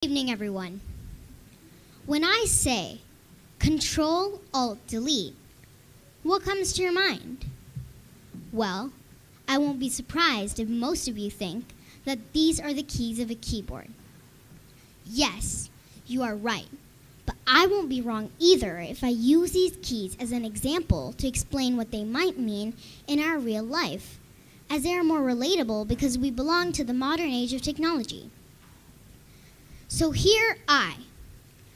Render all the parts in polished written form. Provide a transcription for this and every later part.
Good evening, everyone. When I say Control-Alt-Delete, what comes to your mind? Well, I won't be surprised if most of you think that these are the keys of a keyboard. Yes, you are right, but I won't be wrong either if I use these keys as an example to explain what they might mean in our real life, as they are more relatable because we belong to the modern age of technology. So here I,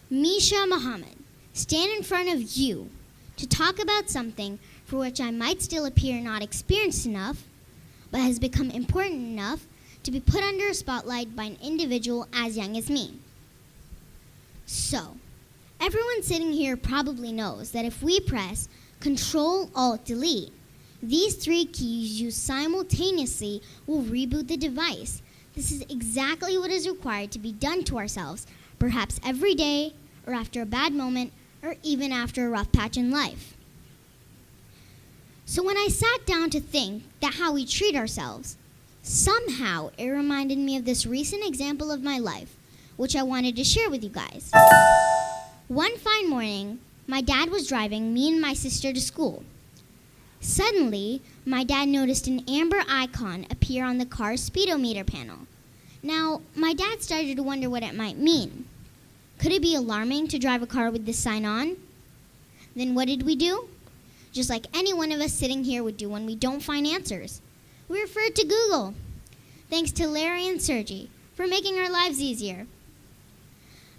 Misha Mohammed, stand in front of you to talk about something for which I might still appear not experienced enough, but has become important enough to be put under a spotlight by an individual as young as me. So, everyone sitting here probably knows that if we press Control-Alt-Delete, these three keys used simultaneously will reboot the device. This is exactly what is required to be done to ourselves, perhaps every day, or after a bad moment, or even after a rough patch in life. So when I sat down to think that how we treat ourselves, somehow it reminded me of this recent example of my life, which I wanted to share with you guys. One fine morning, my dad was driving me and my sister to school. Suddenly, my dad noticed an amber icon appear on the car's speedometer panel. Now, my dad started to wonder what it might mean. Could it be alarming to drive a car with this sign on? Then what did we do? Just like any one of us sitting here would do when we don't find answers. We referred to Google. Thanks to Larry and Sergi for making our lives easier.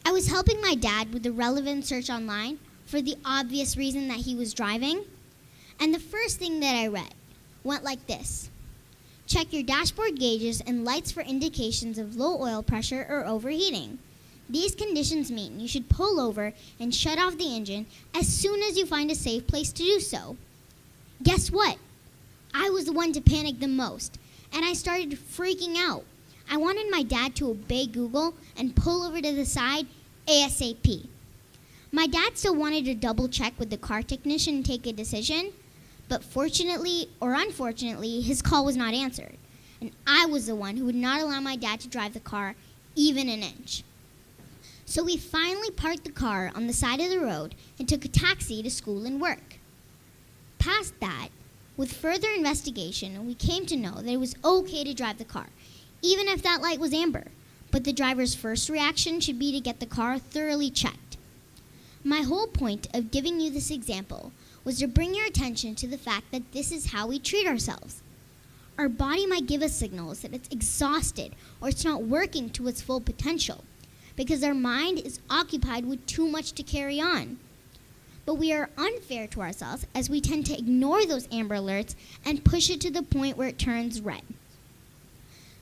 I was helping my dad with the relevant search online for the obvious reason that he was driving. And the first thing that I read went like this. Check your dashboard gauges and lights for indications of low oil pressure or overheating. These conditions mean you should pull over and shut off the engine as soon as you find a safe place to do so. Guess what? I was the one to panic the most, and I started freaking out. I wanted my dad to obey Google and pull over to the side ASAP. My dad still wanted to double check with the car technician and take a decision, but fortunately or unfortunately, his call was not answered, and I was the one who would not allow my dad to drive the car even an inch. So we finally parked the car on the side of the road and took a taxi to school and work. Past that, with further investigation, we came to know that it was okay to drive the car, even if that light was amber, but the driver's first reaction should be to get the car thoroughly checked. My whole point of giving you this example was to bring your attention to the fact that this is how we treat ourselves. Our body might give us signals that it's exhausted or it's not working to its full potential because our mind is occupied with too much to carry on. But we are unfair to ourselves as we tend to ignore those amber alerts and push it to the point where it turns red.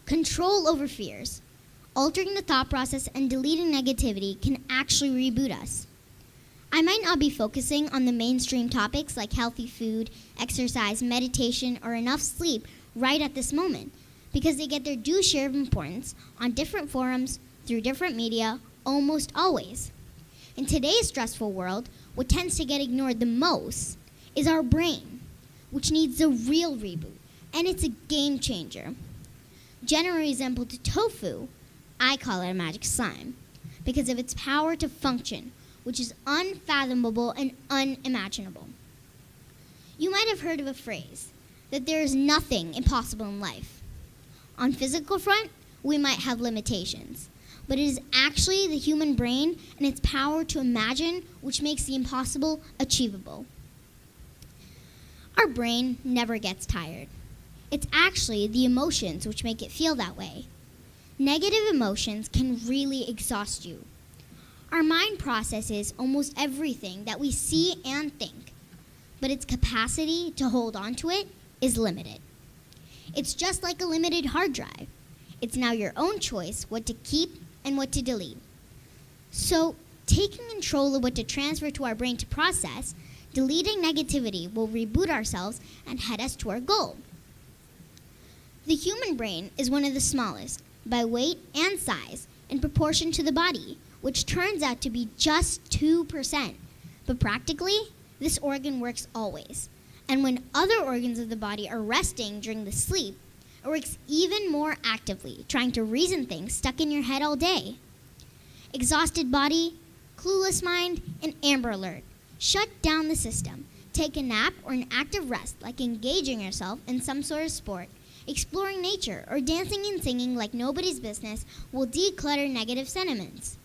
Control over fears, altering the thought process and deleting negativity can actually reboot us. I might not be focusing on the mainstream topics like healthy food, exercise, meditation, or enough sleep right at this moment because they get their due share of importance on different forums, through different media, almost always. In today's stressful world, what tends to get ignored the most is our brain, which needs a real reboot, and it's a game changer. Generally resembled to tofu, I call it a magic slime because of its power to function, which is unfathomable and unimaginable. You might have heard of a phrase, that there is nothing impossible in life. On physical front, we might have limitations, but it is actually the human brain and its power to imagine which makes the impossible achievable. Our brain never gets tired. It's actually the emotions which make it feel that way. Negative emotions can really exhaust you. Our mind processes almost everything that we see and think, but its capacity to hold on to it is limited. It's just like a limited hard drive. It's now your own choice what to keep and what to delete. So, taking control of what to transfer to our brain to process, deleting negativity will reboot ourselves and head us to our goal. The human brain is one of the smallest, by weight and size, in proportion to the body, which turns out to be just 2%. But practically, this organ works always. And when other organs of the body are resting during the sleep, it works even more actively, trying to reason things stuck in your head all day. exhausted body, clueless mind, and Amber Alert. Shut down the system. Take a nap or an active rest, like engaging yourself in some sort of sport. Exploring nature or dancing and singing like nobody's business will declutter negative sentiments.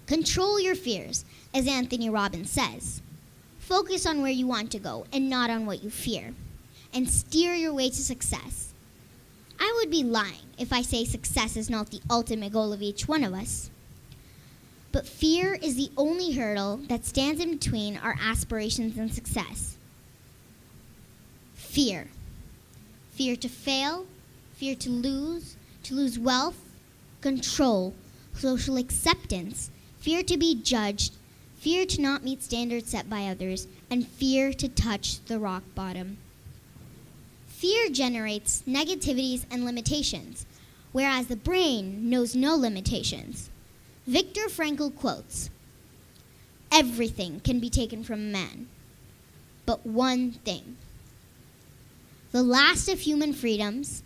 Control your fears, as Anthony Robbins says. Focus on where you want to go and not on what you fear. And steer your way to success. I would be lying if I say success is not the ultimate goal of each one of us. But fear is the only hurdle that stands in between our aspirations and success. Fear. Fear to fail, fear to lose wealth, control, social acceptance, fear to be judged, fear to not meet standards set by others, and fear to touch the rock bottom. Fear generates negativities and limitations, whereas the brain knows no limitations. Viktor Frankl quotes, "Everything can be taken from a man, but one thing. The last of human freedoms,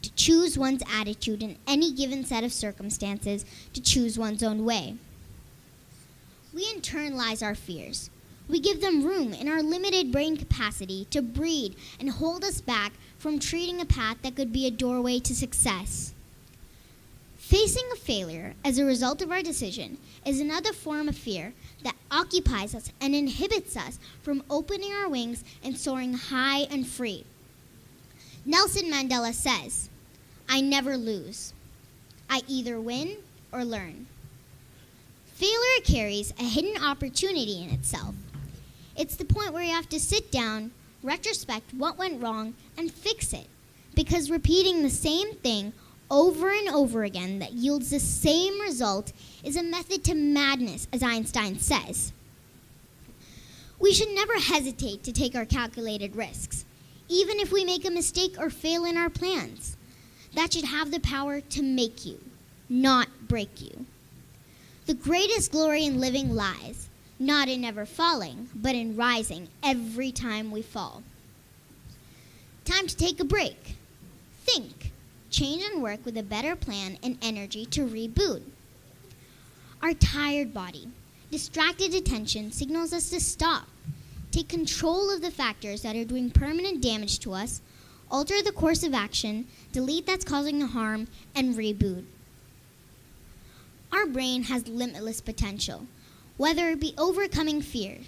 to choose one's attitude in any given set of circumstances, to choose one's own way." We internalize our fears. We give them room in our limited brain capacity to breed and hold us back from treating a path that could be a doorway to success. Facing a failure as a result of our decision is another form of fear that occupies us and inhibits us from opening our wings and soaring high and free. Nelson Mandela says, "I never lose. I either win or learn." Failure carries a hidden opportunity in itself. It's the point where you have to sit down, retrospect what went wrong, and fix it. Because repeating the same thing over and over again that yields the same result is a method to madness, as Einstein says. We should never hesitate to take our calculated risks, even if we make a mistake or fail in our plans. That should have the power to make you, not break you. The greatest glory in living lies not in never falling, but in rising every time we fall. Time to take a break. Think, change and work with a better plan and energy to reboot. Our tired body, distracted attention signals us to stop. Take control of the factors that are doing permanent damage to us, alter the course of action, delete that's causing the harm, and reboot. Our brain has limitless potential, whether it be overcoming fear,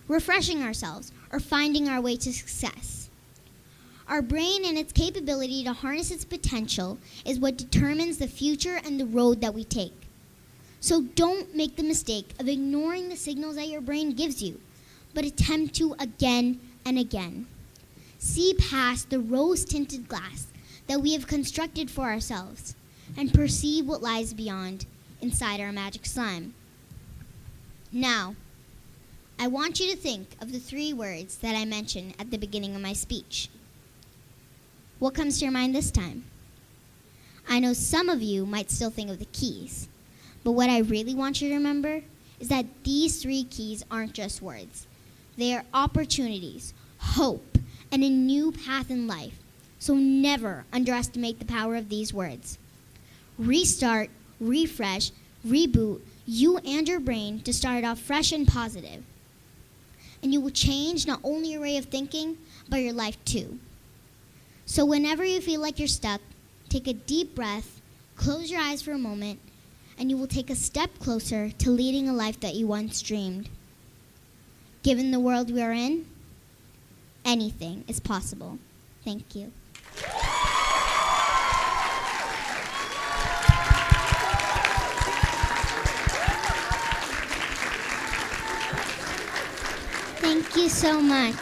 refreshing ourselves, or finding our way to success. Our brain and its capability to harness its potential is what determines the future and the road that we take. So don't make the mistake of ignoring the signals that your brain gives you, but attempt to again and again. See past the rose-tinted glass that we have constructed for ourselves and perceive what lies beyond, inside our magic slime. Now, I want you to think of the 3 words that I mentioned at the beginning of my speech. What comes to your mind this time? I know some of you might still think of the keys, but what I really want you to remember is that these 3 keys aren't just words. They are opportunities, hope, and a new path in life. So never underestimate the power of these words. Restart, refresh, reboot you and your brain to start off fresh and positive. And you will change not only your way of thinking, but your life too. So whenever you feel like you're stuck, take a deep breath, close your eyes for a moment, and you will take a step closer to leading a life that you once dreamed. Given the world we are in, anything is possible. Thank you. Thank you so much.